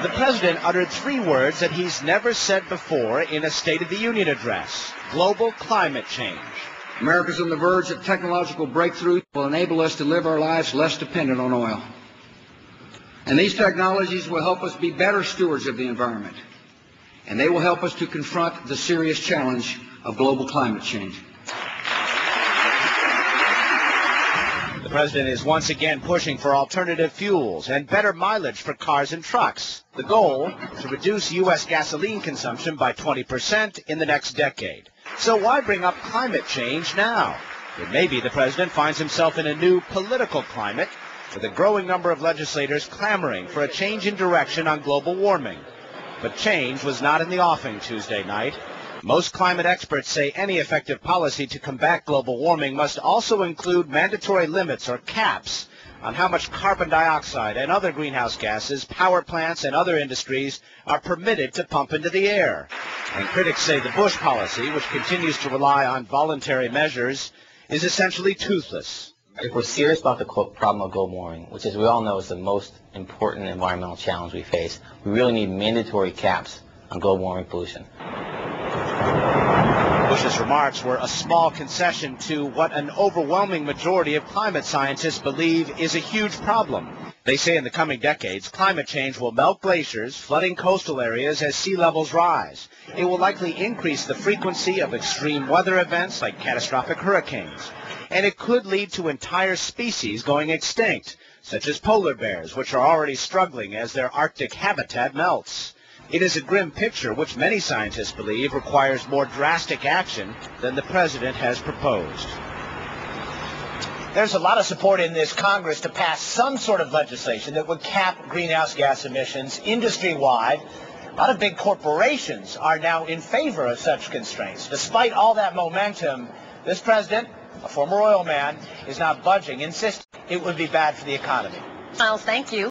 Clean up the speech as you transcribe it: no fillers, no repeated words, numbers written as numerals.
The president uttered three words that he's never said before in a State of the Union address: global climate change. America's on the verge of technological breakthrough that will enable us to live our lives less dependent on oil. And these technologies will help us be better stewards of the environment. And they will help us to confront the serious challenge of global climate change. The president is once again pushing for alternative fuels and better mileage for cars and trucks. The goal, to reduce U.S. gasoline consumption by 20% in the next decade. So why bring up climate change now? It may be the president finds himself in a new political climate, with a growing number of legislators clamoring for a change in direction on global warming. But change was not in the offing Tuesday night. Most climate experts say any effective policy to combat global warming must also include mandatory limits or caps on how much carbon dioxide and other greenhouse gases power plants and other industries are permitted to pump into the air. And critics say the Bush policy, which continues to rely on voluntary measures, is essentially toothless. If we're serious about the problem of global warming, which as we all know is the most important environmental challenge we face, we really need mandatory caps on global warming pollution. Bush's remarks were a small concession to what an overwhelming majority of climate scientists believe is a huge problem. They say in the coming decades, climate change will melt glaciers, flooding coastal areas as sea levels rise. It will likely increase the frequency of extreme weather events like catastrophic hurricanes. And it could lead to entire species going extinct, such as polar bears, which are already struggling as their Arctic habitat melts. It is a grim picture which many scientists believe requires more drastic action than the president has proposed. There's a lot of support in this Congress to pass some sort of legislation that would cap greenhouse gas emissions industry-wide. A lot of big corporations are now in favor of such constraints. Despite all that momentum, this president, a former oil man, is not budging, insisting it would be bad for the economy. Miles, thank you.